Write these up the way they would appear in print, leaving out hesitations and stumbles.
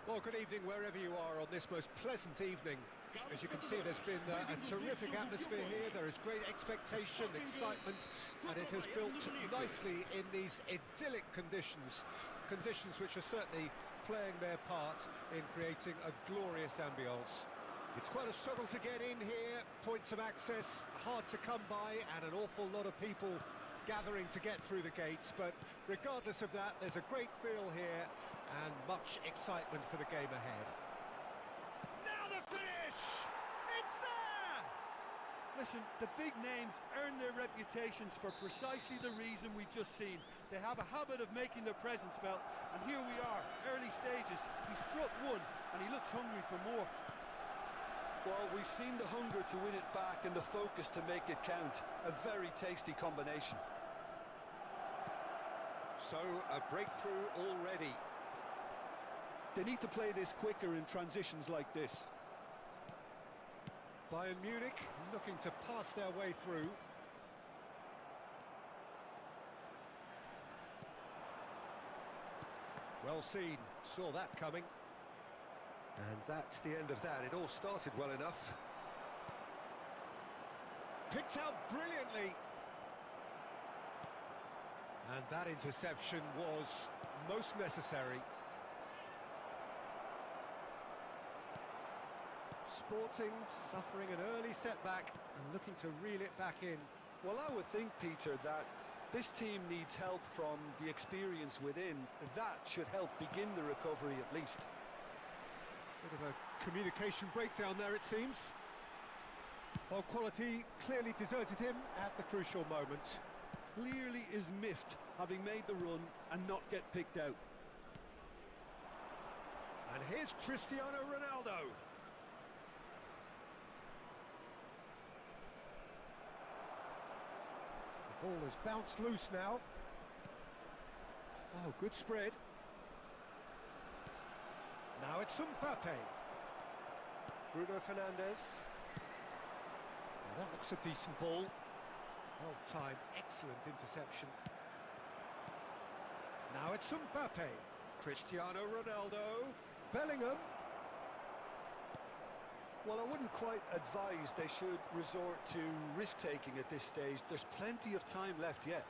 Well, good evening wherever you are on this most pleasant evening. As you can see, there's been a terrific atmosphere here. There is great expectation, excitement, and it has built nicely in these idyllic conditions. Conditions which are certainly playing their part in creating a glorious ambience. It's quite a struggle to get in here, points of access hard to come by, and an awful lot of people gathering to get through the gates, but regardless of that, there's a great feel here and much excitement for the game ahead. Now the finish! It's there! Listen, the big names earn their reputations for precisely the reason we've just seen. They have a habit of making their presence felt, and here we are, early stages. He struck one, and he looks hungry for more. Well, we've seen the hunger to win it back and the focus to make it count. A very tasty combination. So, a breakthrough already. They need to play this quicker in transitions like this. Bayern Munich looking to pass their way through. Well seen, saw that coming. And that's the end of that. It all started well enough. Picked out brilliantly. And that interception was most necessary. Sporting suffering an early setback and looking to reel it back in. Well, I would think, Peter, that this team needs help from the experience within. That should help begin the recovery at least. Bit of a communication breakdown there, it seems. Well, quality clearly deserted him at the crucial moment. Clearly is miffed, having made the run and not get picked out. And here's Cristiano Ronaldo. The ball has bounced loose now. Oh, good spread. Now it's Mbappe. Bruno Fernandes. Now that looks a decent ball. Well timed, excellent interception. Now it's Mbappe. Cristiano Ronaldo. Bellingham. Well, I wouldn't quite advise they should resort to risk-taking at this stage. There's plenty of time left yet.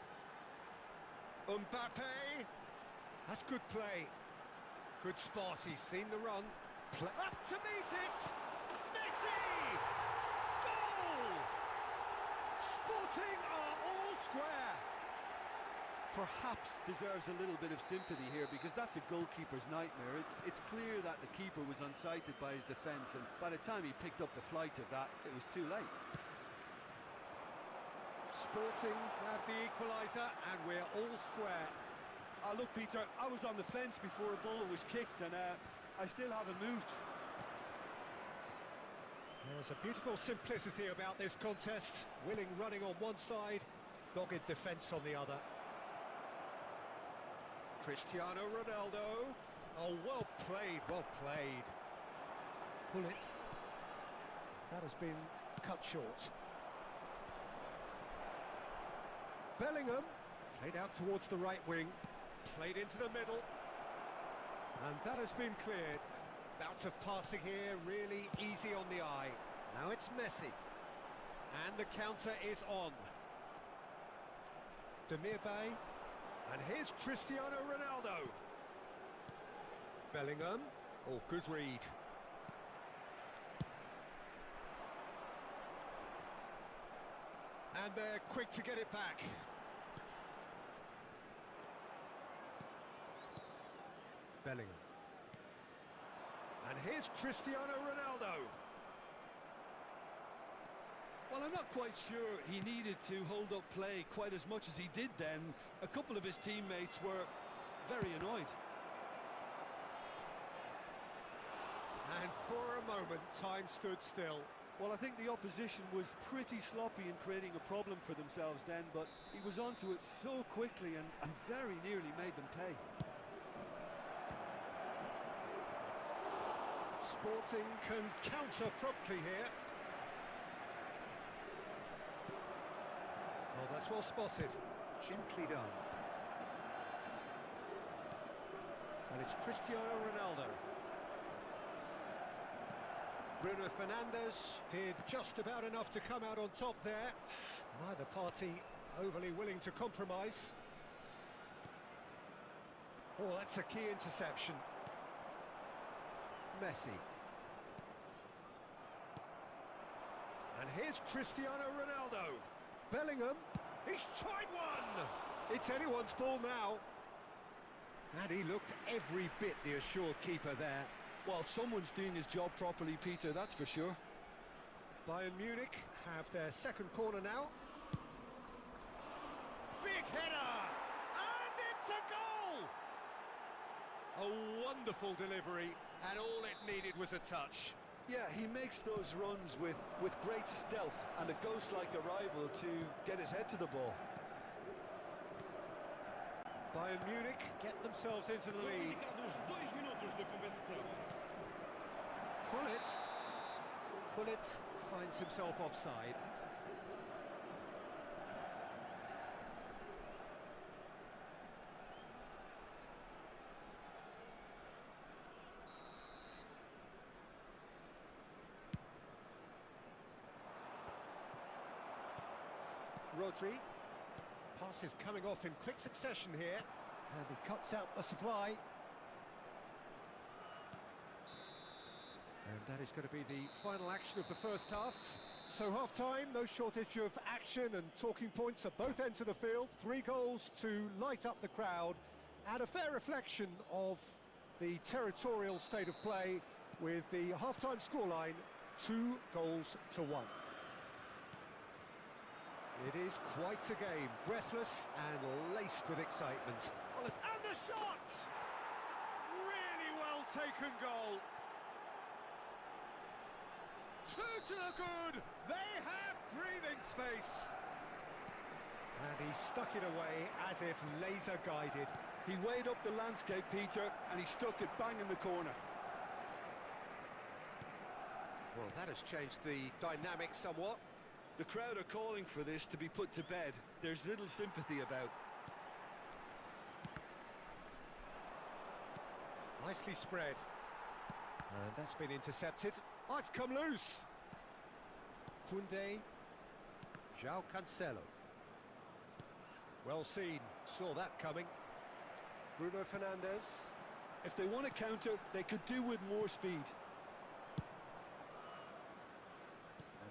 Mbappe. That's good play. Good spot, he's seen the run. Up to meet it! Messi! Goal! Sporting are all square. Perhaps deserves a little bit of sympathy here, because that's a goalkeeper's nightmare. It's clear that the keeper was unsighted by his defence, and by the time he picked up the flight of that, it was too late. Sporting grab the equaliser, and we're all square. Look, Peter, I was on the fence before a ball was kicked, and I still haven't moved. There's a beautiful simplicity about this contest. Willing running on one side, dogged defence on the other. Cristiano Ronaldo. Oh, well played, well played. Pull it. That has been cut short. Bellingham. Played out towards the right wing. Played into the middle. And that has been cleared. Bout of passing here, really easy on the eye. Now it's Messi. And the counter is on. Demirbay. And here's Cristiano Ronaldo. Bellingham. Oh, good read. And they're quick to get it back. Bellingham. And here's Cristiano Ronaldo. Well, I'm not quite sure he needed to hold up play quite as much as he did then. A couple of his teammates were very annoyed. And for a moment, time stood still. Well, I think the opposition was pretty sloppy in creating a problem for themselves then, but he was onto it so quickly and very nearly made them pay. Sporting can counter promptly here. Oh, that's well spotted. Gently done. And it's Cristiano Ronaldo. Bruno Fernandes did just about enough to come out on top there. Neither party overly willing to compromise. Oh, that's a key interception. Messi. And here's Cristiano Ronaldo. Bellingham, he's tried one! It's anyone's ball now. And he looked every bit the assured keeper there. Well, someone's doing his job properly, Peter, that's for sure. Bayern Munich have their second corner now. Big header! And it's a goal! A wonderful delivery, and all it needed was a touch. Yeah, he makes those runs with great stealth and a ghost-like arrival to get his head to the ball. Bayern Munich get themselves into the lead. Gullit finds himself offside. Rodri. Pass is coming off in quick succession here, and he cuts out the supply. And that is going to be the final action of the first half. So half-time, no shortage of action and talking points at both ends of the field. 3 goals to light up the crowd, and a fair reflection of the territorial state of play, with the half-time scoreline 2 goals to 1. It is quite a game, breathless and laced with excitement. And the shot! Really well taken goal. 2 to the good, they have breathing space. And he stuck it away as if laser guided. He weighed up the landscape, Peter, and he stuck it bang in the corner. Well, that has changed the dynamic somewhat. The crowd are calling for this to be put to bed. There's little sympathy about. Nicely spread. And that's been intercepted. Oh, it's come loose. Koundé. João Cancelo. Well seen. Saw that coming. Bruno Fernandes. If they want to counter, they could do with more speed.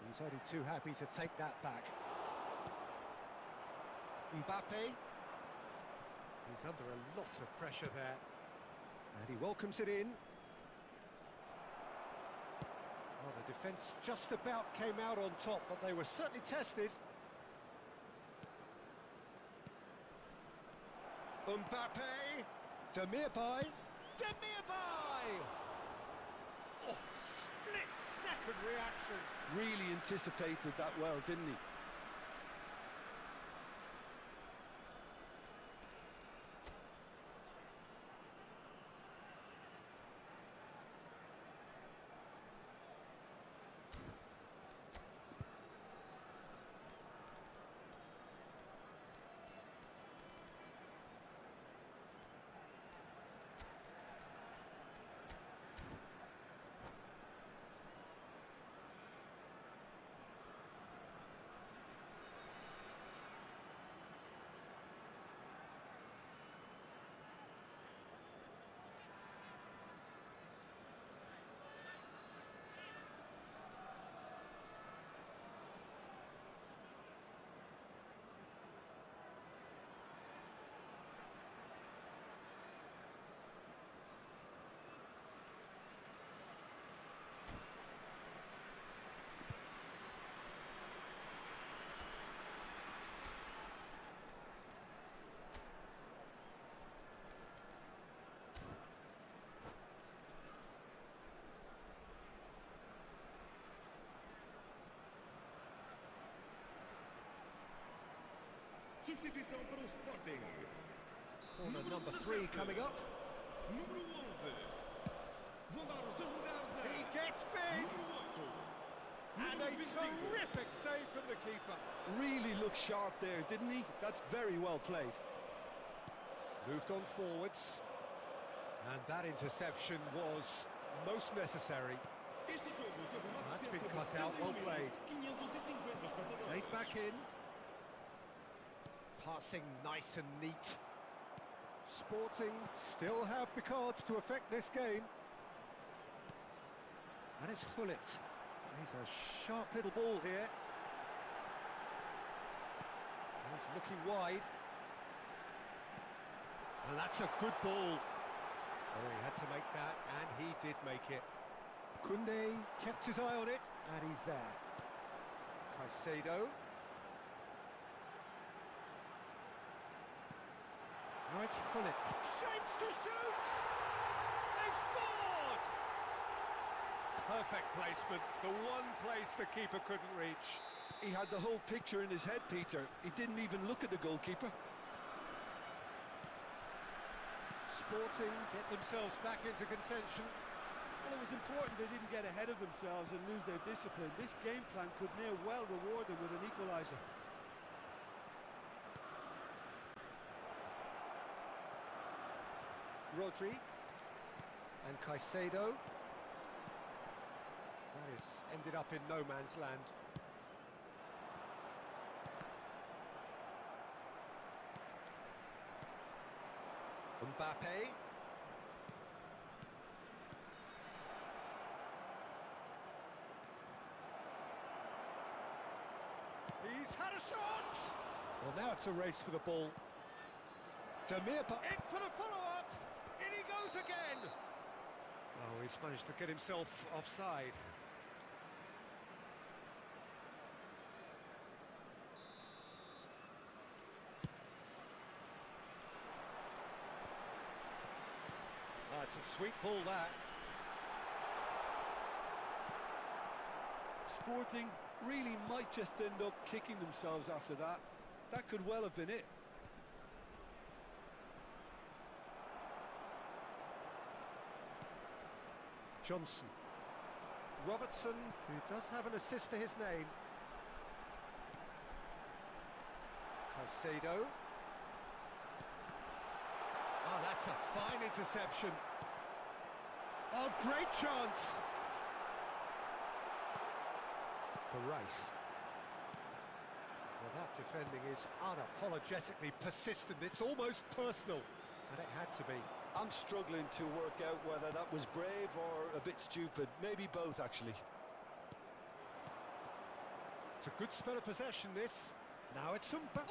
He's only too happy to take that back. Mbappe. He's under a lot of pressure there. And he welcomes it in. Well, the defence just about came out on top, but they were certainly tested. Mbappe. Demirbay. Oh, split-second reaction. Really anticipated that well, didn't he? Substituição para o Sporting. Corner number 3 coming up. Número 11. Vão dar os seus lugares a... He gets big! And a Número 25. terrific save from the keeper. Really looked sharp there, didn't he? That's very well played. Moved on forwards. And that interception was most necessary. Este jogo teve uma That's been assistência cut de out, well 100.000, played. 550 espectadores. Played back in. Passing nice and neat. Sporting still have the cards to affect this game. And it's Gullit. He's a sharp little ball here. He's looking wide. And that's a good ball. Oh, he had to make that, and he did make it. Koundé kept his eye on it, and he's there. Caicedo. Now it's Gullit. Shapes to shoot! They've scored! Perfect placement, the one place the keeper couldn't reach. He had the whole picture in his head, Peter. He didn't even look at the goalkeeper. Sporting get themselves back into contention. Well, it was important they didn't get ahead of themselves and lose their discipline. This game plan could near well reward them with an equaliser. Rodri and Caicedo. That is ended up in no man's land. Mbappe. He's had a shot! Well, now it's a race for the ball. Demirbay in for the follow-up! In he goes again! Oh, he's managed to get himself offside. Oh, it's a sweet ball, that. Sporting really might just end up kicking themselves after that. That could well have been it. Johnson. Robertson, who does have an assist to his name. Caicedo. Oh, that's a fine interception. Oh, great chance. For Rice. Well, that defending is unapologetically persistent. It's almost personal, and it had to be. I'm struggling to work out whether that was brave or a bit stupid. Maybe both, actually. It's a good spell of possession, this. Now it's Mbappe!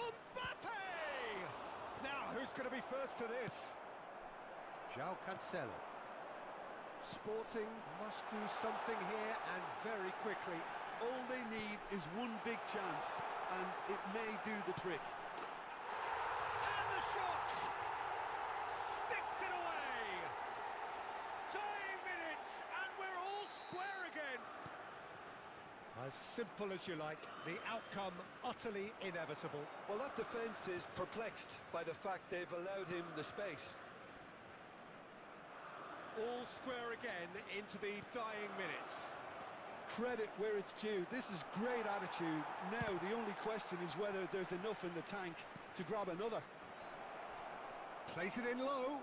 Now, who's going to be first to this? João Cancelo. Sporting must do something here, and very quickly. All they need is one big chance, and it may do the trick. And the shot! Sticks it away! Tying minutes, and we're all square again! As simple as you like, the outcome utterly inevitable. Well, that defence is perplexed by the fact they've allowed him the space. All square again into the dying minutes. Credit where it's due. This is great attitude. Now the only question is whether there's enough in the tank to grab another. Plays it in low.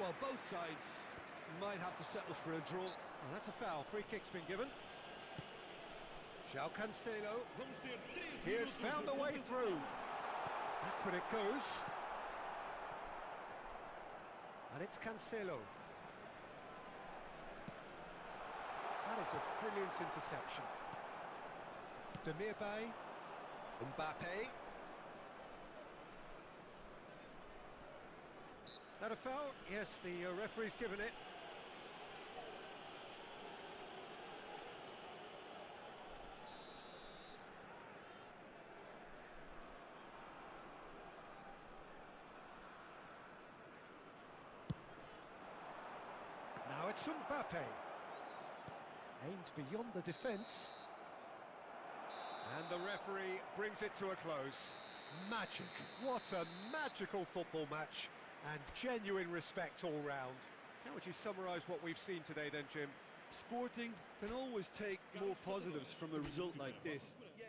Well, both sides might have to settle for a draw. Well, that's a foul. Free kick's been given. João Cancelo. Vamos ter 3 He has minutos found de a way compensação. through. Backward it goes. And it's Cancelo. That is a brilliant interception. Demirbay. Mbappe. That a foul? Yes, the referee's given it. Now it's Mbappe. Aimed beyond the defence. And the referee brings it to a close. Magic. What a magical football match. And genuine respect all round. How would you summarise what we've seen today then, Jim? Sporting can always take more positives from a result like this. Yes.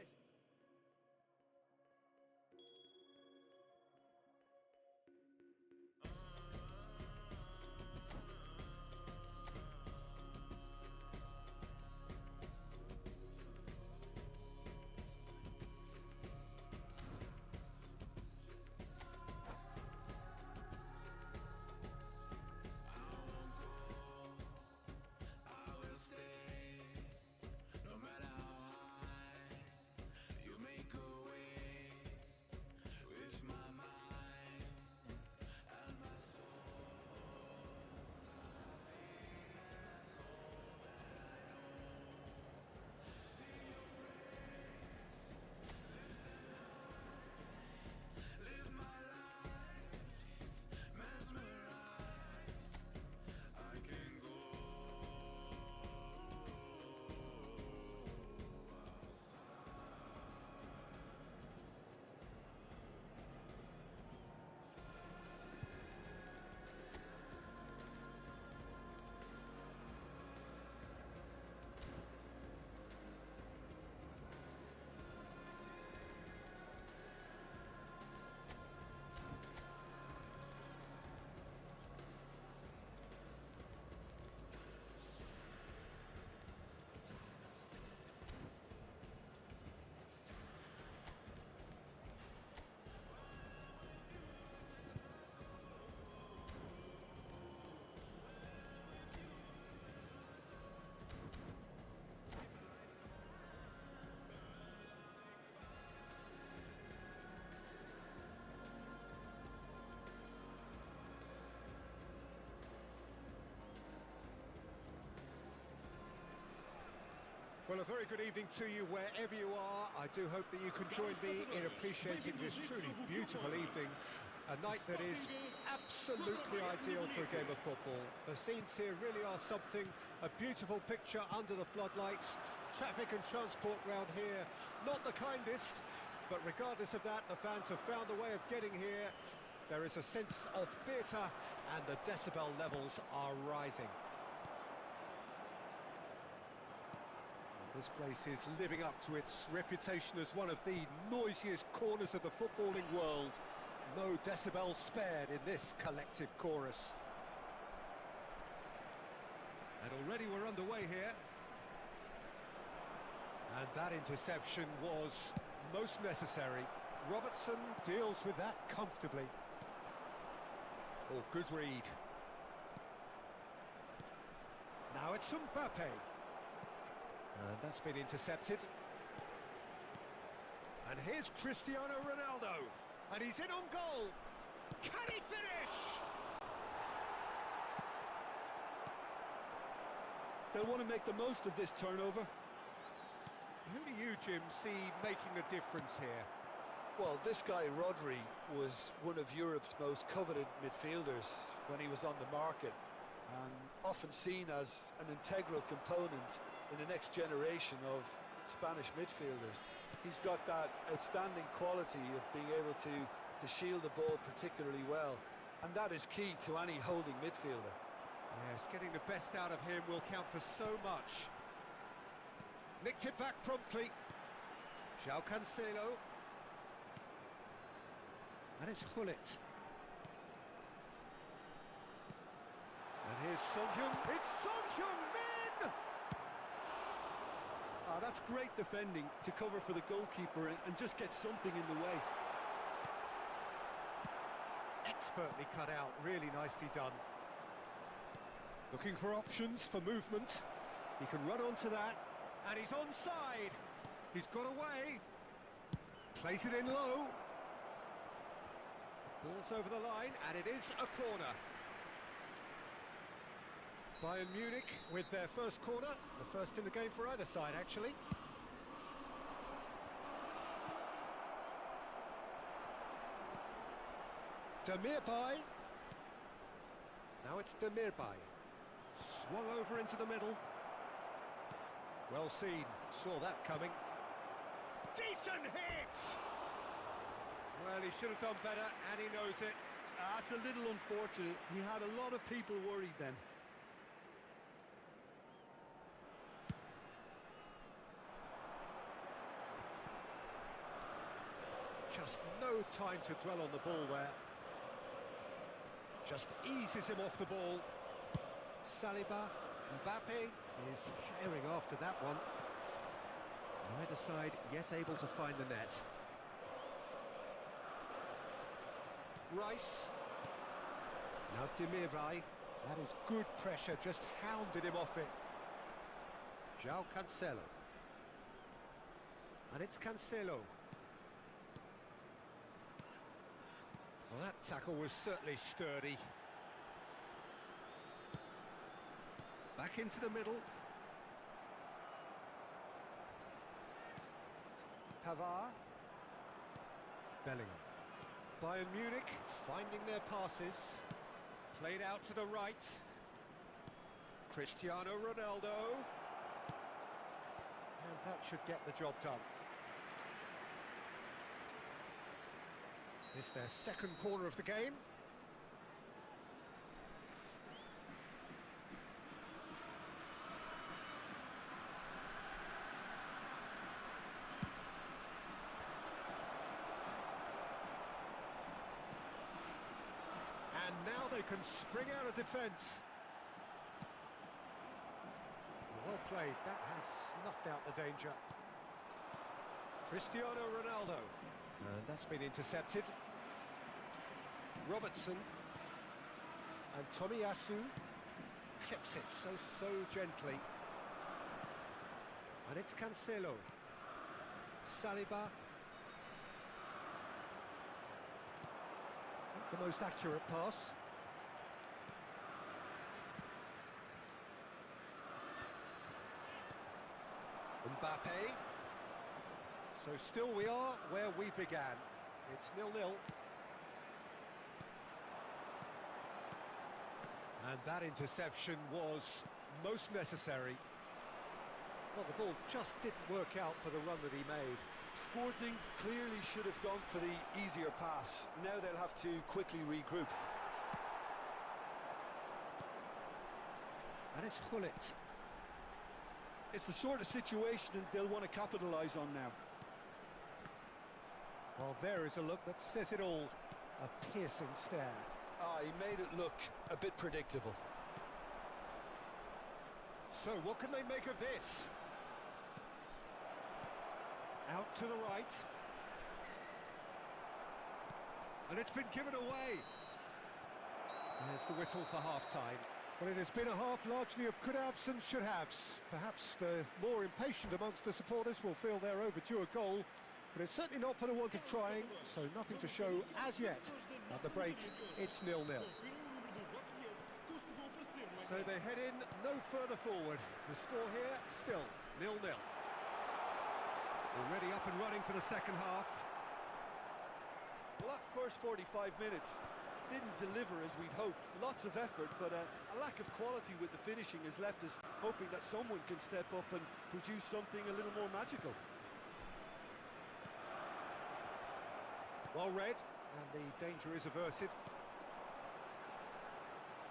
Well, a very good evening to you wherever you are. I do hope that you can join me in appreciating this truly beautiful evening. A night that is absolutely ideal for a game of football. The scenes here really are something, a beautiful picture under the floodlights. Traffic and transport round here, not the kindest, but regardless of that, the fans have found a way of getting here. There is a sense of theatre and the decibel levels are rising. This place is living up to its reputation as one of the noisiest corners of the footballing world. No decibels spared in this collective chorus. And already we're underway here. And that interception was most necessary. Robertson deals with that comfortably. Oh, good read. Now it's Mbappe. That's been intercepted. And here's Cristiano Ronaldo. And he's in on goal. Can he finish? They'll want to make the most of this turnover. Who do you, Jim, see making the difference here? Well, this guy, Rodri, was one of Europe's most coveted midfielders when he was on the market, and often seen as an integral component in the next generation of Spanish midfielders. He's got that outstanding quality of being able to shield the ball particularly well, and that is key to any holding midfielder. Yes, getting the best out of him will count for so much. Nicked it back promptly. João Cancelo. And it's Hullet. And here's Son Heung. It's Son Heung-min! That's great defending to cover for the goalkeeper and just get something in the way. Expertly cut out, really nicely done. Looking for options for movement. He can run onto that, and he's onside. He's got away. Plays it in low. Ball's over the line, and it is a corner. Bayern Munich with their first corner, the first in the game for either side, actually. Demirbay. Now it's Demirbay. Swung over into the middle. Well seen, saw that coming. Decent hit! Well, he should have done better, and he knows it. That's a little unfortunate. He had a lot of people worried then. Just no time to dwell on the ball there. Just eases him off the ball. Saliba, Mbappe is herring after that one. Neither side yet able to find the net. Rice. Now Demirbay. That is good pressure, just hounded him off it. João Cancelo. And it's Cancelo. Well, that tackle was certainly sturdy. Back into the middle. Pavard. Bellingham. Bayern Munich finding their passes. Played out to the right. Cristiano Ronaldo. And that should get the job done. It's their second corner of the game. And now they can spring out of defence. Well played, that has snuffed out the danger. Cristiano Ronaldo. And that's been intercepted. Robertson. And Tomiyasu clips it so gently. And it's Cancelo. Saliba. Not the most accurate pass. Mbappe. So still we are where we began. It's 0-0. And that interception was most necessary. Well, the ball just didn't work out for the run that he made. Sporting clearly should have gone for the easier pass. Now they'll have to quickly regroup. And it's Gullit. It's the sort of situation they'll want to capitalise on now. Well, there is a look that says it all. A piercing stare. Ah, he made it look a bit predictable. So what can they make of this? Out to the right. And it's been given away. There's the whistle for half-time. Well, it has been a half largely of could-haves and should-haves. Perhaps the more impatient amongst the supporters will feel they're overdue a goal, but it's certainly not for the want of trying, so nothing to show as yet. At the break, it's 0-0. So they head in no further forward. The score here, still 0-0. Already up and running for the second half. Well, that first 45 minutes didn't deliver as we'd hoped. Lots of effort, but a lack of quality with the finishing has left us hoping that someone can step up and produce something a little more magical. Well read, and the danger is averted.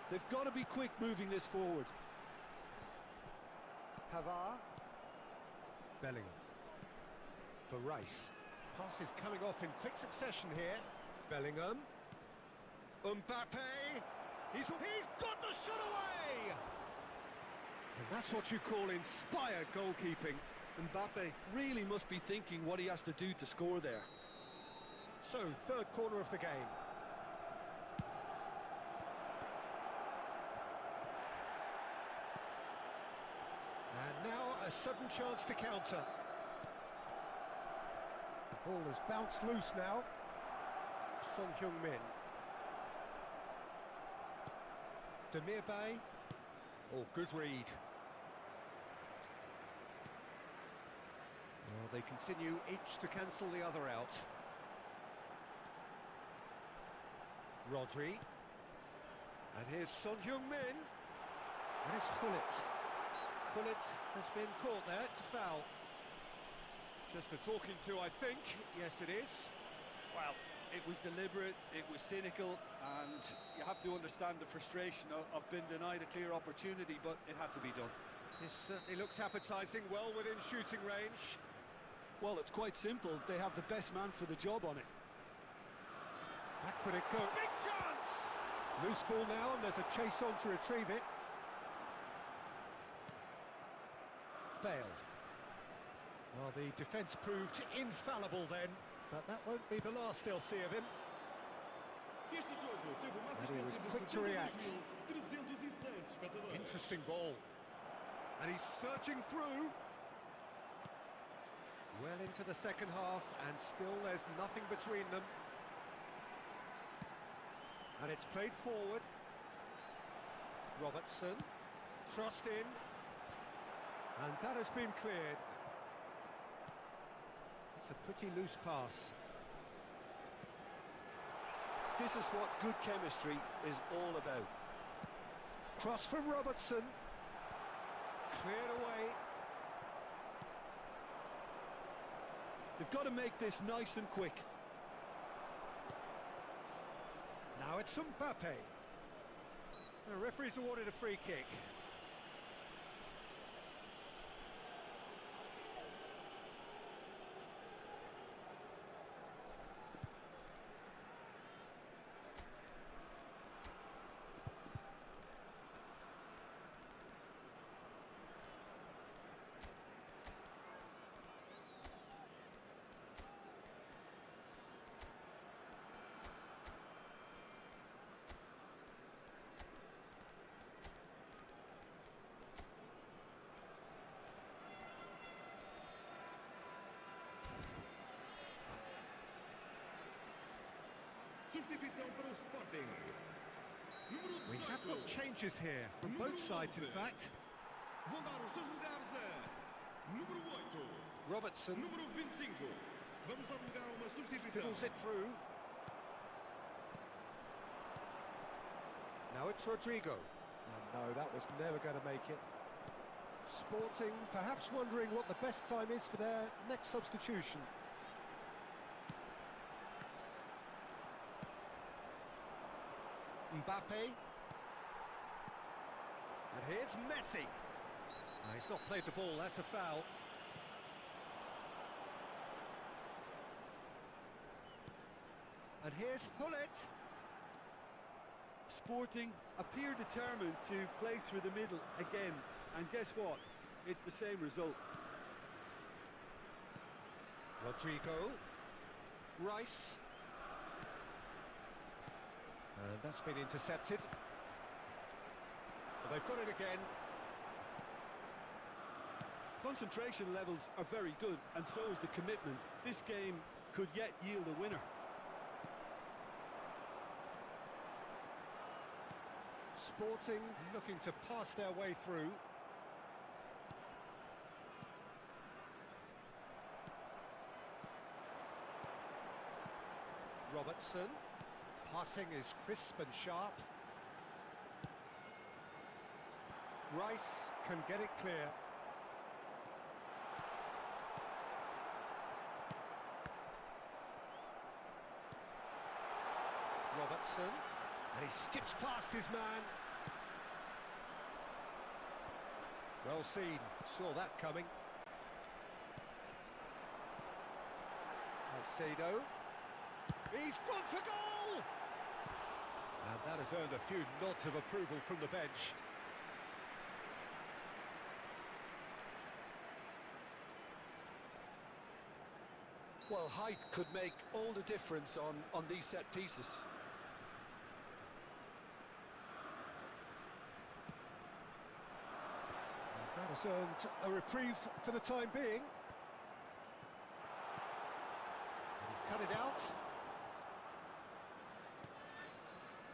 They've got to be quick moving this forward. Pavard. Bellingham. For Rice. Pass is coming off in quick succession here. Bellingham. Mbappe. He's got the shot away! And that's what you call inspired goalkeeping. Mbappe really must be thinking what he has to do to score there. So, third corner of the game. And now a sudden chance to counter. The ball has bounced loose now. Son Heung-min. Demirbay. Oh, good read. Well, they continue each to cancel the other out. Rodri. And here's Son Heung-min. And it's Gullit. Gullit has been caught there, it's a foul. Just a talking to, I think. Yes, it is. Well, it was deliberate, it was cynical, and you have to understand the frustration of being denied a clear opportunity, but it had to be done. This certainly looks appetising, well within shooting range. Well, it's quite simple. They have the best man for the job on it. Back could it go? Big chance! Loose ball now, and there's a chase on to retrieve it. Bale. Well, the defence proved infallible then, but that won't be the last they'll see of him. And he was quick to react. Interesting ball. And he's surging through. Well into the second half, and still there's nothing between them. And it's played forward. Robertson, crossed in. And that has been cleared. It's a pretty loose pass. This is what good chemistry is all about. Cross from Robertson. Cleared away. They've got to make this nice and quick. Now it's Mbappe. The referee's awarded a free kick. We have got changes here from both sides, in fact. Número 8. Robertson Número 25. Vamos dar lugar a uma substituição. fiddles it through. Now it's Rodrigo. And no, that was never going to make it. Sporting, perhaps wondering what the best time is for their next substitution. Mbappe. And here's Messi. He's not played the ball, that's a foul. And here's Hullet. Sporting appear determined to play through the middle again, and guess what? It's the same result. Rodrigo. Rice. And that's been intercepted. Well, they've got it again. Concentration levels are very good, and so is the commitment. This game could yet yield a winner. Sporting looking to pass their way through. Robertson. Passing is crisp and sharp. Rice can get it clear. Robertson. And he skips past his man. Well seen, saw that coming. Caicedo. He's gone for goal! And that has earned a few nods of approval from the bench. Well, height could make all the difference on these set pieces. That has earned a reprieve for the time being. And he's cut it out.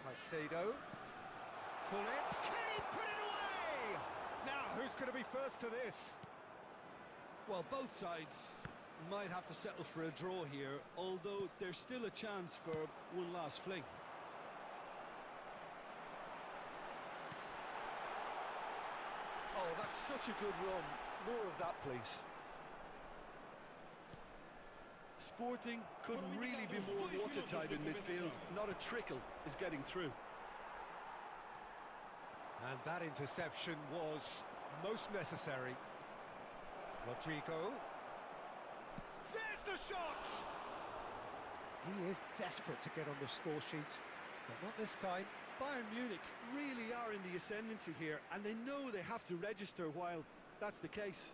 Caicedo. Hullet. Can he put it away? Now, who's going to be first to this? Well, both sides might have to settle for a draw here, although there's still a chance for one last fling. Oh, that's such a good run. More of that, please. Sporting couldn't really be more watertight in midfield. Not a trickle is getting through. And that interception was most necessary. Rodrigo. There's the shot! He is desperate to get on the score sheet, but not this time. Bayern Munich really are in the ascendancy here, and they know they have to register while that's the case.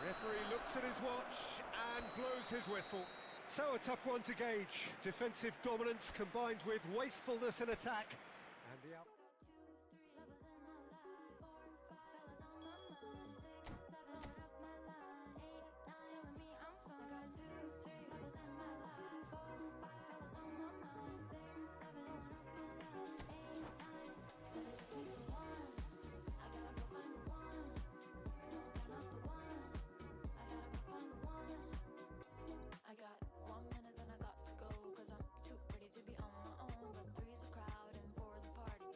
Referee looks at his watch and blows his whistle. So a tough one to gauge. Defensive dominance combined with wastefulness in attack. And the out. I got 1 minute, then I got to go, 'cause I'm too pretty to be on my own. But 3's a crowd and 4's a party.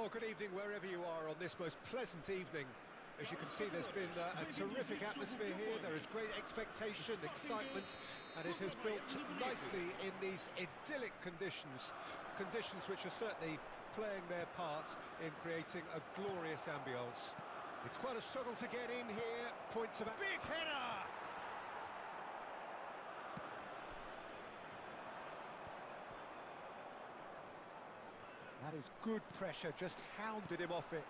Well, good evening wherever you are on this most pleasant evening. As you can see, there's been a terrific atmosphere here. There is great expectation, excitement, and it has built nicely in these idyllic conditions. Conditions which are certainly playing their part in creating a glorious ambience. It's quite a struggle to get in here. Points about... Big header! That is good pressure, just hounded him off it.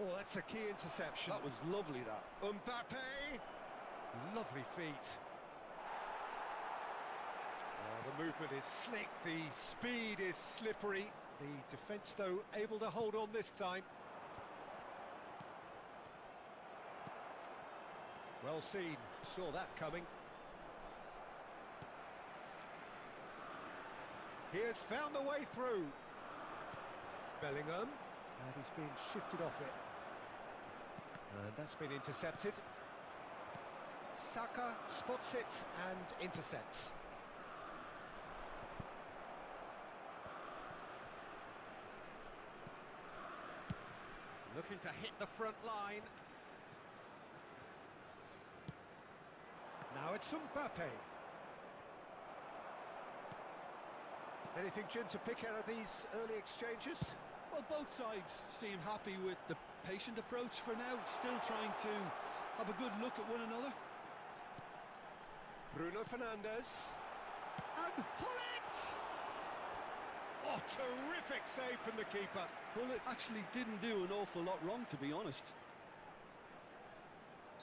Oh, that's a key interception. That was lovely, that. Mbappe! Lovely feet. Oh, the movement is slick, the speed is slippery. The defence, though, able to hold on this time. Well seen, saw that coming. He has found the way through. Bellingham, and he's been shifted off it. And that's been intercepted. Saka spots it and intercepts. Looking to hit the front line. Now it's Mbappe. Anything, Jim, to pick out of these early exchanges? Well, both sides seem happy with the patient approach for now, still trying to have a good look at one another. Bruno Fernandes. And Hullet! Oh, terrific save from the keeper. Hullet actually didn't do an awful lot wrong, to be honest.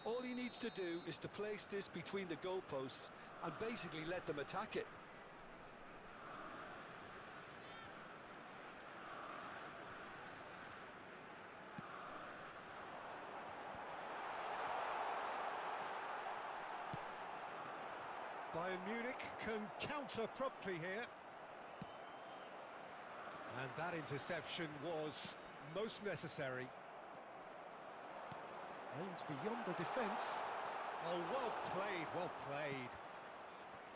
All he needs to do is to place this between the goalposts and basically let them attack it. Bayern Munich can counter promptly here. And that interception was most necessary. Aimed beyond the defence. Oh, well played, well played.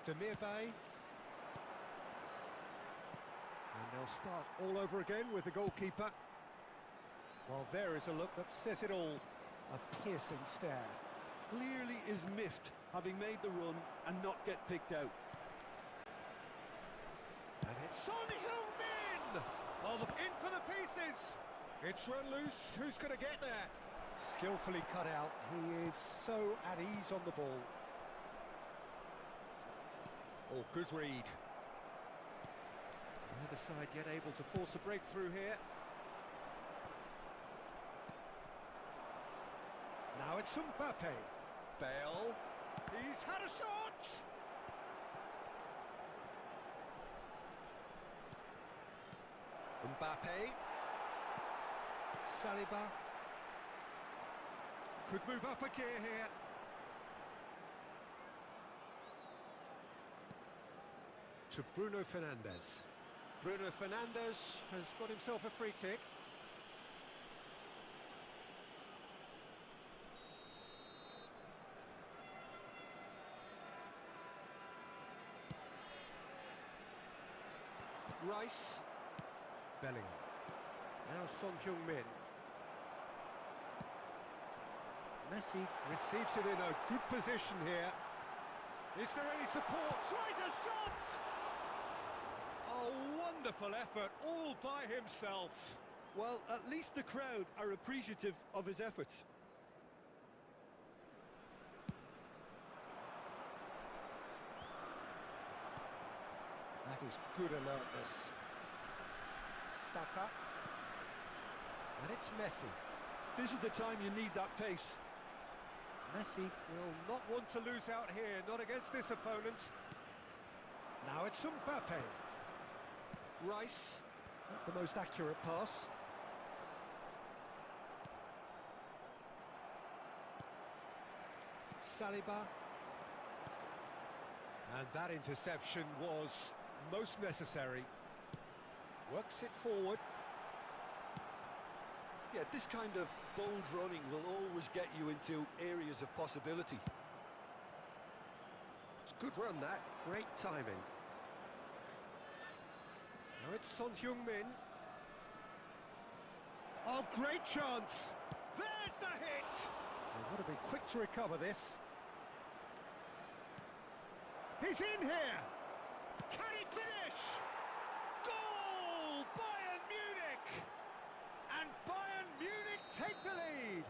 Demirbay. And they'll start all over again with the goalkeeper. Well, there is a look that says it all. A piercing stare. Clearly is miffed, having made the run and not get picked out. And it's Son Heung-min! Oh, in for the pieces! It's run loose, who's going to get there? Skillfully cut out, he is so at ease on the ball. Oh, good read. Neither side yet able to force a breakthrough here. Now it's Mbappe. Bale. He's had a shot! Mbappe. Saliba. Could move up a gear here. To Bruno Fernandes. Bruno Fernandes has got himself a free kick. Rice. Bellingham. Now Son Heung-min. Messi receives it in a good position here. Is there any support? Tries a shot! A wonderful effort, all by himself. Well, at least the crowd are appreciative of his efforts. That is good alertness. Saka. And it's Messi. This is the time you need that pace. Messi will not want to lose out here, not against this opponent. Now it's Mbappe. Rice, not the most accurate pass. Saliba. And that interception was most necessary. Works it forward. Yeah, this kind of bold running will always get you into areas of possibility. It's a good run, that. Great timing. Now it's Son Heung-min. Oh, great chance! There's the hit! They've got to be quick to recover this. He's in here! Can he finish? Goal! Bayern Munich! And Bayern Munich take the lead!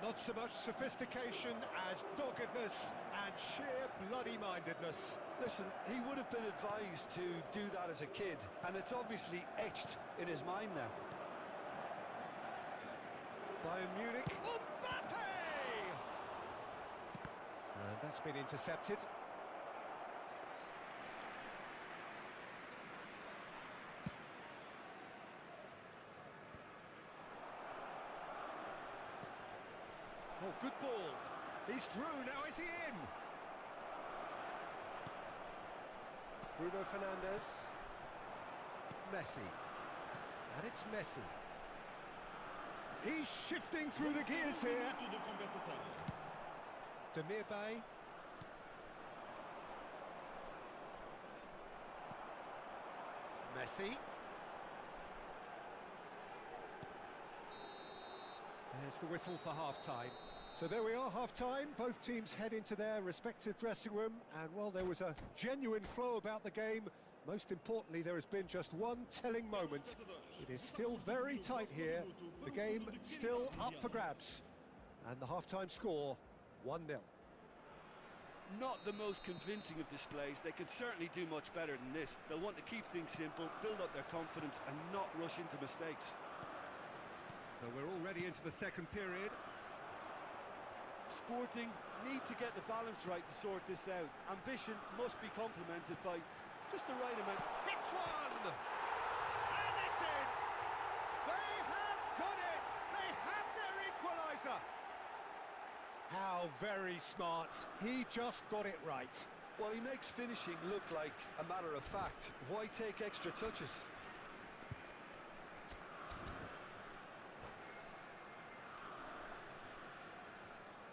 Not so much sophistication as doggedness and sheer bloody-mindedness. Listen, he would have been advised to do that as a kid, and it's obviously etched in his mind now. Bayern Munich, Mbappe! And that's been intercepted. Oh, good ball. He's through, now is he in? Bruno Fernandes. Messi. And it's Messi. He's shifting through the gears here. Demirbay. Messi. There's the whistle for half-time. So there we are, half-time. Both teams head into their respective dressing room, and while there was a genuine flow about the game, most importantly, there has been just one telling moment. It is still very tight here. The game still up for grabs. And the half-time score, 1-0. Not the most convincing of displays. They could certainly do much better than this. They'll want to keep things simple, build up their confidence and not rush into mistakes. So we're already into the second period. Sporting need to get the balance right to sort this out. Ambition must be complemented by just the right amount. Hits one! And it's in! They have done it! They have their equaliser! How very smart. He just got it right. Well, he makes finishing look like a matter of fact. Why take extra touches?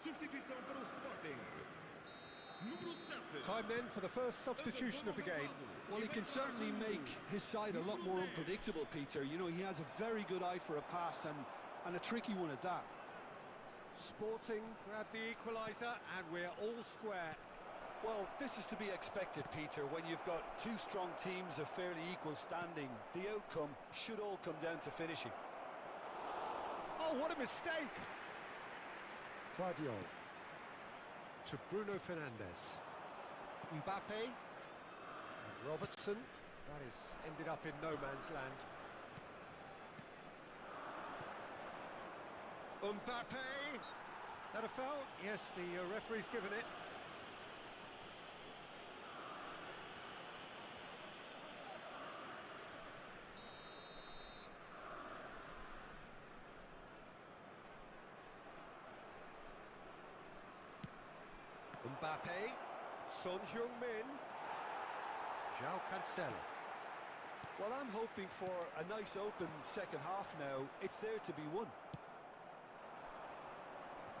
Substituição para o Sporting. Número 7. Time then for the first substitution of the game. Well, he can certainly make his side a lot more unpredictable, Peter. You know, he has a very good eye for a pass and a tricky one at that. Sporting grab the equaliser and we're all square. Well, this is to be expected, Peter. When you've got two strong teams of fairly equal standing, the outcome should all come down to finishing. Oh, what a mistake! Claudio to Bruno Fernandes. Mbappe and Robertson. That is ended up in no man's land. Mbappe! That a foul? Yes, the referee's given it. Mbappe, Son Heung-min, João Cancelo. Well, I'm hoping for a nice open second half now. It's there to be won.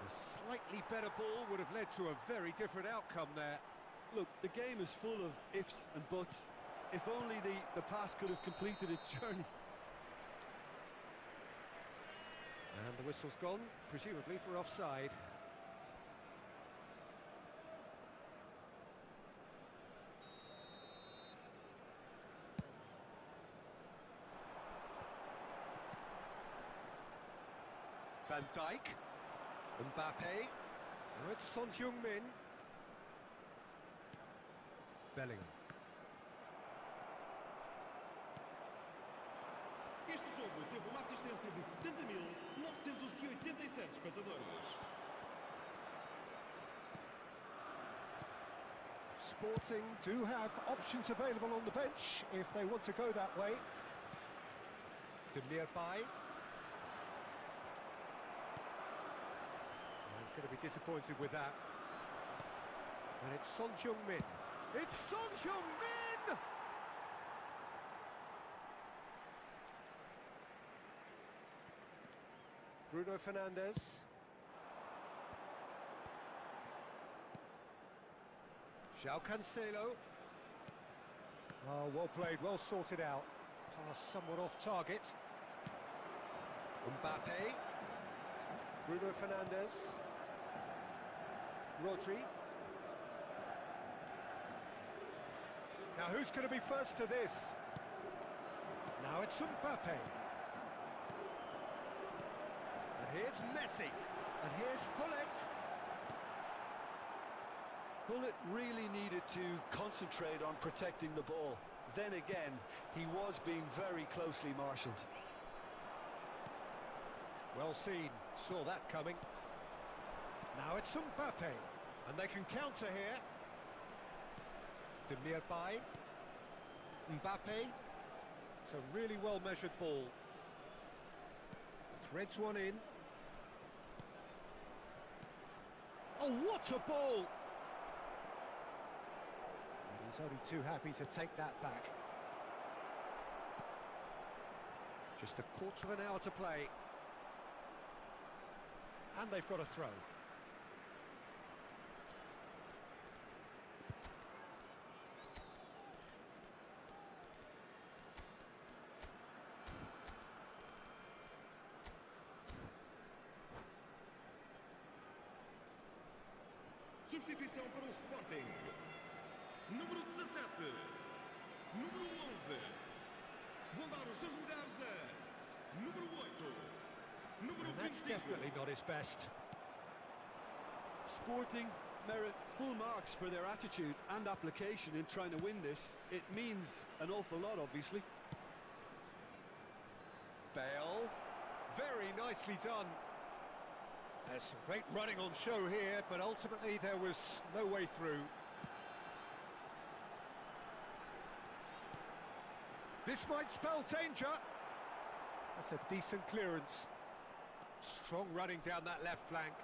A slightly better ball would have led to a very different outcome there. Look, the game is full of ifs and buts. If only the pass could have completed its journey. And the whistle's gone, presumably for offside. Van Dijk, Mbappe, now it's Son Heung-min. Bellingham. Este jogo teve uma assistência de 70.987 espectadores. Sporting do have options available on the bench if they want to go that way. Demirbay. He's going to be disappointed with that. And it's Son Heung-min. It's Son Heung-min! Bruno Fernandes. João Cancelo. Oh, well played, well sorted out. Pass somewhat off target. Mbappe. Bruno Fernandes. Rodri. Now who's going to be first to this? Now it's Mbappe. And here's Messi. And here's Hullet. Hullet really needed to concentrate on protecting the ball. Then again, he was being very closely marshalled. Well seen, saw that coming. Now it's Mbappe, and they can counter here. Demirbay. Mbappe. It's a really well-measured ball. Threads one in. Oh, what a ball! And he's only too happy to take that back. Just a quarter of an hour to play. And they've got a throw. Substituição para o Sporting. Número 17. Número 11. Vão dar os seus lugares a número 8. Número And that's 25. definitely not his best. Sporting merit full marks for their attitude and application in trying to win this. It means an awful lot, obviously. Bale. Very nicely done. There's some great running on show here, but ultimately there was no way through. This might spell danger. That's a decent clearance. Strong running down that left flank.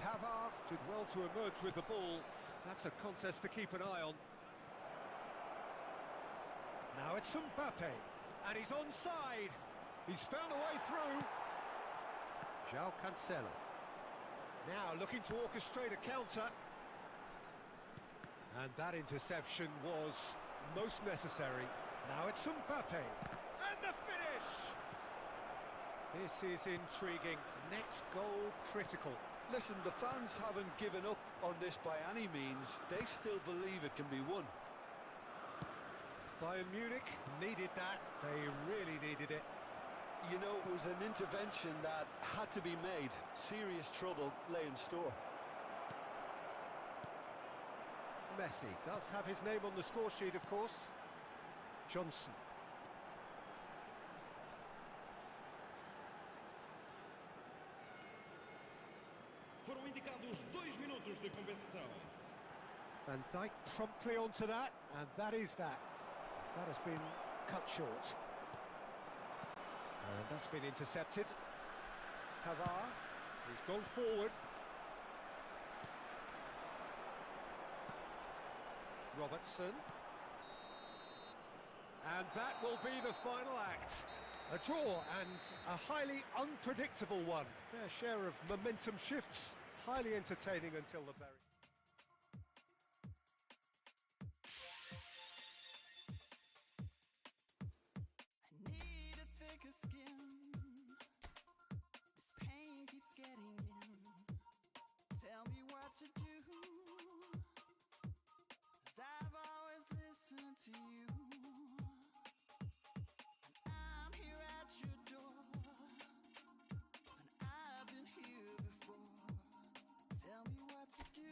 Pavard did well to emerge with the ball. That's a contest to keep an eye on. Now it's Mbappe, and he's onside. He's found a way through. João Cancelo. Now looking to orchestrate a counter. And that interception was most necessary. Now it's Mbappe. And the finish! This is intriguing. Next goal critical. Listen, the fans haven't given up on this by any means. They still believe it can be won. Bayern Munich needed that. They really needed it. You know, it was an intervention that had to be made. Serious trouble lay in store. Messi does have his name on the score sheet, of course. Johnson. Foram indicados 2 minutos de compensação. Van Dijk promptly onto that, and that is that. That has been cut short. And that's been intercepted. Pavard, he's gone forward. Robertson. And that will be the final act. A draw and a highly unpredictable one. Fair share of momentum shifts. Highly entertaining until the very... I need a thicker skin. This pain keeps getting in. Tell me what to do. 'Cause I've always listened to you. And I'm here at your door. And I've been here before. Tell me what to do.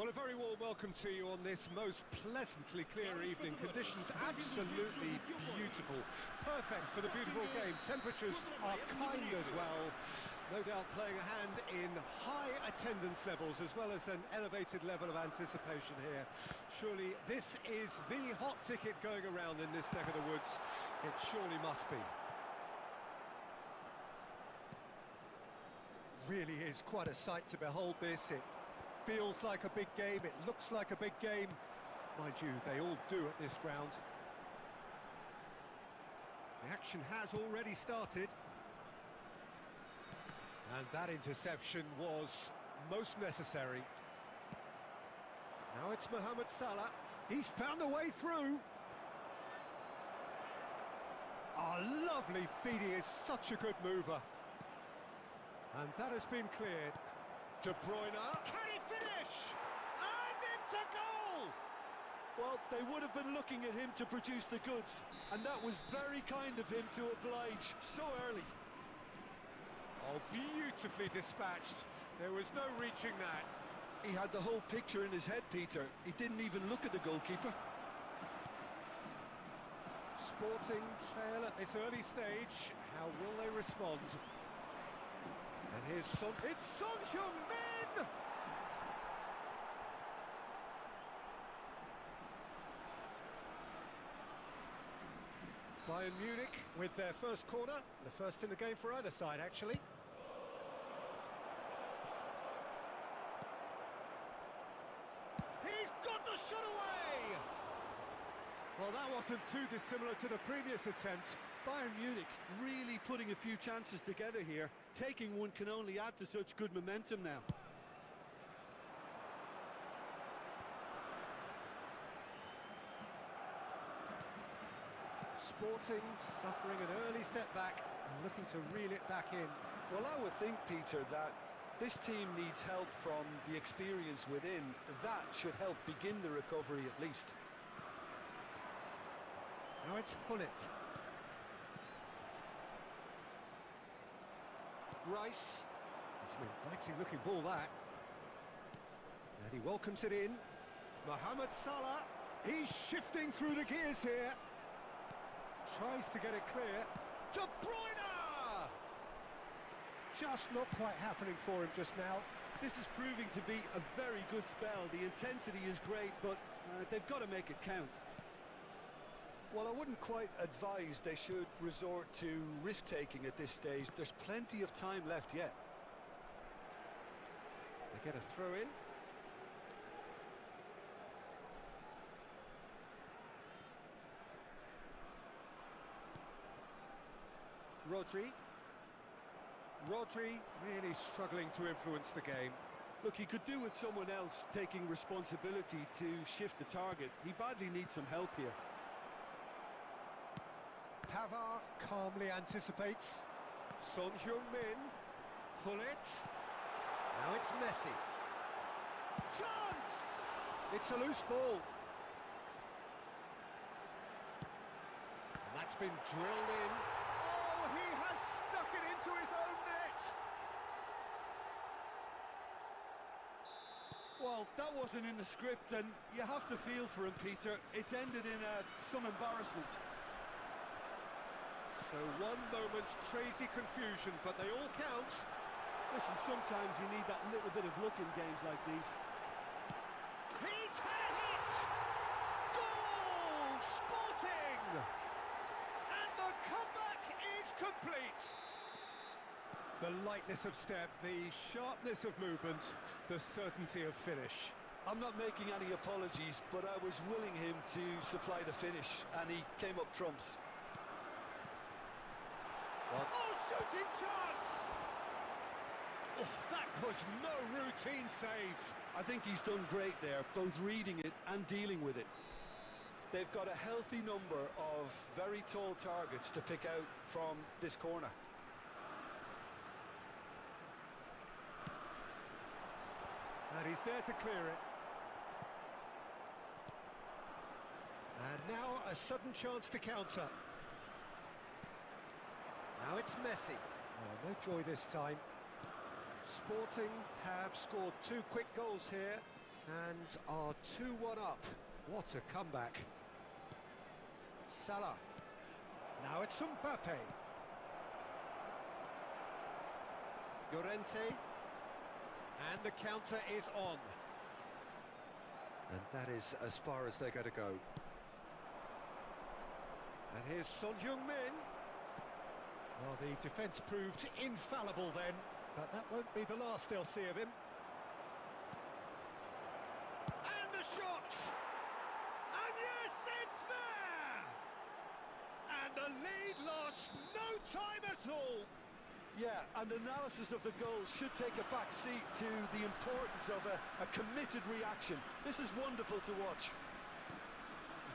Well, a very warm welcome to you on this most pleasantly clear evening. Conditions absolutely beautiful. Perfect for the beautiful game. Temperatures are kind as well. No doubt playing a hand in high attendance levels as well as an elevated level of anticipation here. Surely this is the hot ticket going around in this neck of the woods. It surely must be. Really is quite a sight to behold this. It feels like a big game, it looks like a big game. Mind you, they all do at this ground. The action has already started. And that interception was most necessary. Now it's Mohamed Salah. He's found a way through. Oh, lovely feed. He is such a good mover. And that has been cleared. De Bruyne. Can he finish? And it's a goal! Well, they would have been looking at him to produce the goods, and that was very kind of him to oblige so early. Oh, beautifully dispatched. There was no reaching that. He had the whole picture in his head, Peter. He didn't even look at the goalkeeper. Sporting trail at this early stage. How will they respond? And here's Son. It's Son Heung-min! Bayern Munich with their first corner, the first in the game for either side, actually. He's got the shot away! Well, that wasn't too dissimilar to the previous attempt. Bayern Munich really putting a few chances together here. Taking one can only add to such good momentum now. Sporting suffering an early setback and looking to reel it back in. Well, I would think, Peter, that this team needs help from the experience within. That should help begin the recovery at least. Now it's Hullet. Rice. It's an inviting looking ball, that. And he welcomes it in. Mohamed Salah. He's shifting through the gears here. Tries to get it clear. De Bruyne! Just not quite happening for him just now. This is proving to be a very good spell. The intensity is great, but they've got to make it count. Well, I wouldn't quite advise they should resort to risk-taking at this stage. There's plenty of time left yet. They get a throw in. Rodri really struggling to influence the game. Look, he could do with someone else taking responsibility to shift the target. He badly needs some help here. Pavard calmly anticipates. Son Heung-min. Hullet. Now it's Messi. Chance! It's a loose ball. And that's been drilled in. Oh, he has stuck it into his own net! Well, that wasn't in the script, and you have to feel for him, Peter. It's ended in some embarrassment. So one moment's crazy confusion, but they all count. Listen, sometimes you need that little bit of luck in games like these. He's had it! Goal! Sporting! And the comeback is complete. The lightness of step, the sharpness of movement, the certainty of finish. I'm not making any apologies, but I was willing him to supply the finish, and he came up trumps. What? Oh, shooting chance! Oh, that was no routine save. I think he's done great there, both reading it and dealing with it. They've got a healthy number of very tall targets to pick out from this corner. And he's there to clear it. And now a sudden chance to counter. Now it's Messi. Oh, no joy this time. Sporting have scored 2 quick goals here. And are 2-1 up. What a comeback. Salah. Now it's Mbappe. Llorente. And the counter is on. And that is as far as they're going to go. And here's Son Heung-min. Well, the defence proved infallible then, but that won't be the last they'll see of him. And the shot! And yes, it's there! And the lead lost no time at all. Yeah, and analysis of the goal should take a back seat to the importance of a committed reaction. This is wonderful to watch.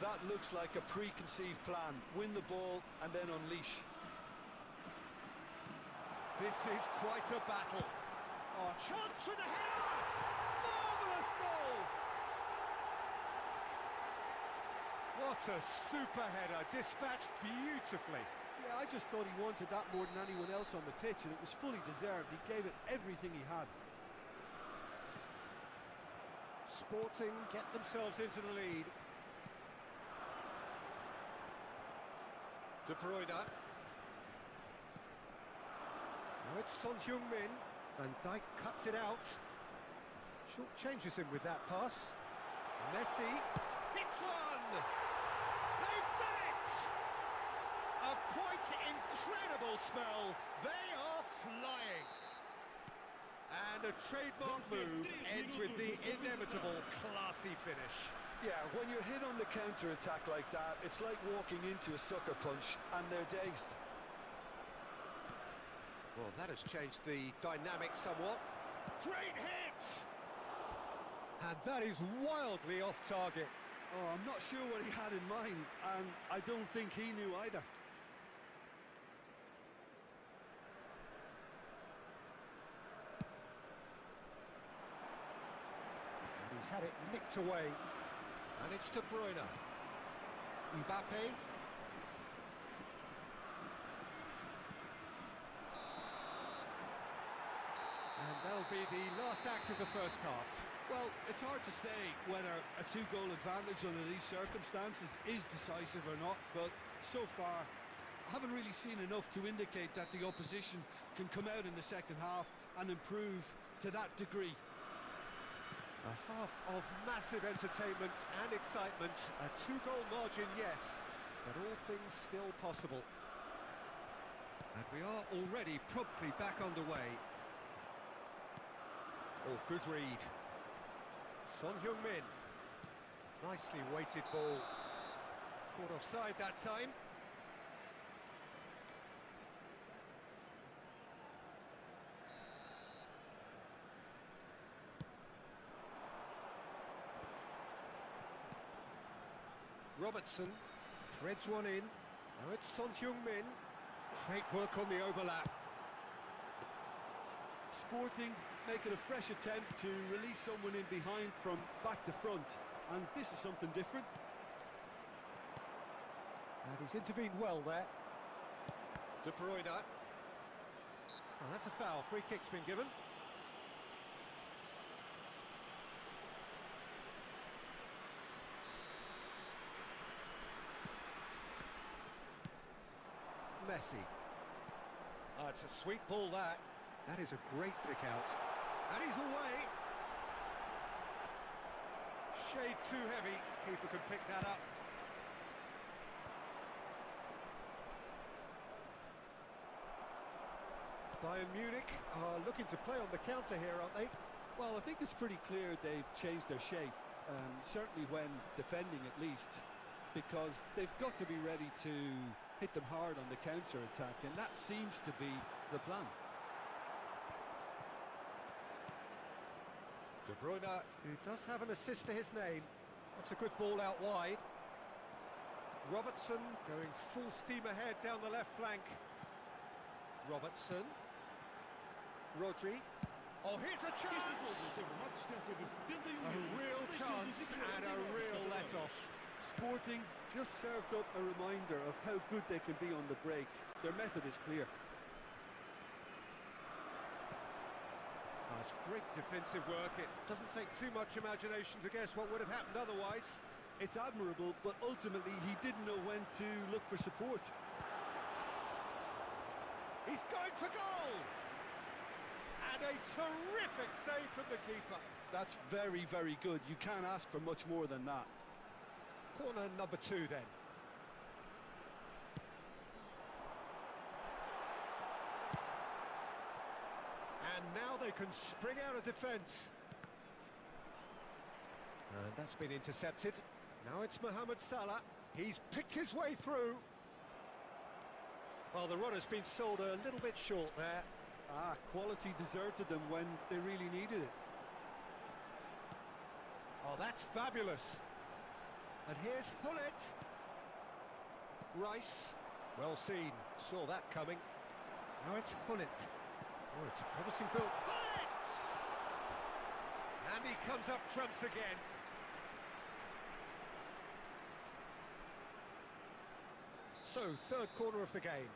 That looks like a preconceived plan. Win the ball and then unleash. This is quite a battle. Oh, chance for the header! Marvellous goal! What a super header, dispatched beautifully. Yeah, I just thought he wanted that more than anyone else on the pitch, and it was fully deserved. He gave it everything he had. Sporting get themselves into the lead. De Bruyne. Now it's Son Heung-min. Van Dijk cuts it out. Short changes him with that pass. Messi hits one! They've done it! A quite incredible spell. They are flying. And a trademark move ends with the inevitable classy finish. Yeah, when you're hit on the counter-attack like that, it's like walking into a sucker punch and they're dazed. Well, that has changed the dynamic somewhat. Great hit! And that is wildly off target. Oh, I'm not sure what he had in mind, and I don't think he knew either. And he's had it nicked away. And it's De Bruyne. Mbappe. And that'll be the last act of the first half. Well, it's hard to say whether a two-goal advantage under these circumstances is decisive or not, but so far I haven't really seen enough to indicate that the opposition can come out in the second half and improve to that degree. A half of massive entertainment and excitement. A two-goal margin, yes, but all things still possible. And we are already promptly back underway. Oh, good read. Son Heung-min. Nicely weighted ball. Caught offside that time. Robertson threads one in. Now it's Son Heung-min. Great work on the overlap. Sporting making a fresh attempt to release someone in behind from back to front, and this is something different. And he's intervened well there. De Bruyne. Oh, that's a foul. Free kick's been given. Messi. Oh, it's a sweet ball, that. That is a great pick out. And he's away. Shade too heavy. Keeper can pick that up. Bayern Munich are looking to play on the counter here, aren't they? Well, I think it's pretty clear they've changed their shape, certainly when defending at least, because they've got to be ready to hit them hard on the counter-attack, and that seems to be the plan. De Bruyne, who does have an assist to his name. That's a good ball out wide. Robertson going full steam ahead down the left flank. Robertson. Rodri. Oh, here's a chance! A real chance and a real let-off. Sporting just served up a reminder of how good they can be on the break. Their method is clear. Oh, It's great defensive work. It doesn't take too much imagination to guess what would have happened otherwise. It's admirable, but ultimately he didn't know when to look for support. He's going for goal! And a terrific save from the keeper. That's very, very good. You can't ask for much more than that. Corner number 2 then. And now they can spring out of defence. And that's been intercepted. Now it's Mohamed Salah. He's picked his way through. Well, the runner's been sold a little bit short there. Quality deserted them when they really needed it. Oh, that's fabulous. And here's Hullet. Rice. Well seen. Saw that coming. Now it's Hullet. Oh, it's a promising build. Hullet! And he comes up trumps again. So, third corner of the game.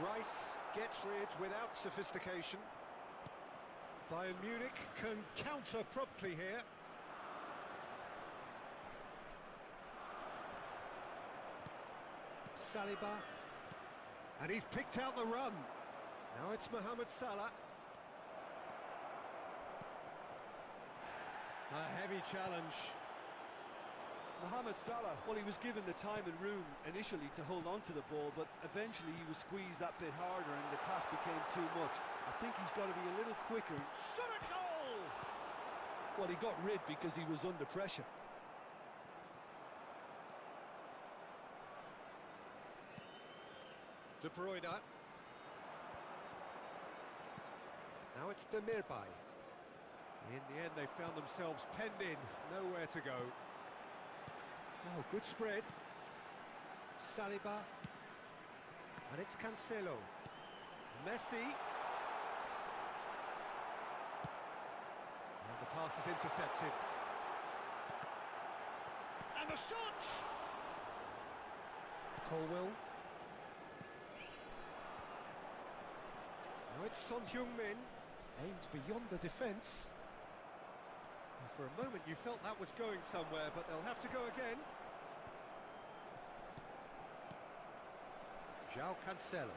Rice gets rid without sophistication. Bayern Munich can counter promptly here. Saliba. And he's picked out the run. Now it's Mohamed Salah. A heavy challenge. Mohamed Salah, well, he was given the time and room initially to hold on to the ball, but eventually he was squeezed that bit harder and the task became too much. I think he's got to be a little quicker. Shot a goal! Well, he got rid because he was under pressure. De Bruyne. Now it's Demirbay. In the end, they found themselves penned in, nowhere to go. Oh, good spread. Saliba. And it's Cancelo. Messi. And the pass is intercepted. And the shot! Colwell. Now it's Son Heung-min. Aimed beyond the defence. For a moment you felt that was going somewhere, but they'll have to go again. João Cancelo.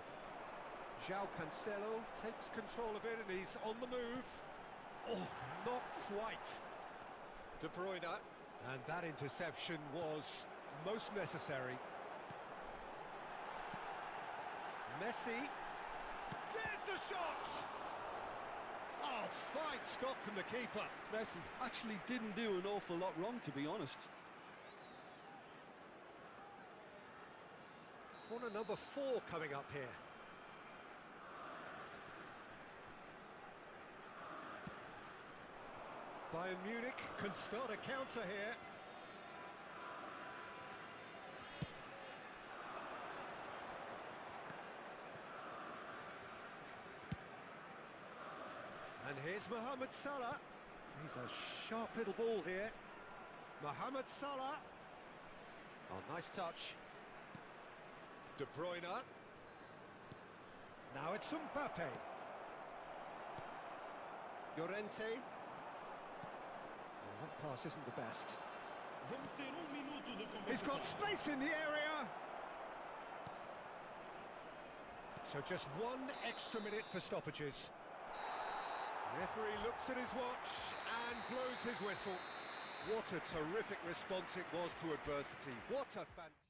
João Cancelo takes control of it and he's on the move. Oh, not quite. De Bruyne. And that interception was most necessary. Messi. There's the shot! Oh, fine stop from the keeper. Messi actually didn't do an awful lot wrong, to be honest. Corner number 4 coming up here. Bayern Munich can start a counter here. And here's Mohamed Salah. He's a sharp little ball here. Mohamed Salah. Oh, nice touch. De Bruyne. Now it's Mbappe. Llorente. Oh, that pass isn't the best. Vamos ter minuto de He's got compensação. space in the area. So just 1 extra minute for stoppages. Referee looks at his watch and blows his whistle. What a terrific response it was to adversity. What a fantastic...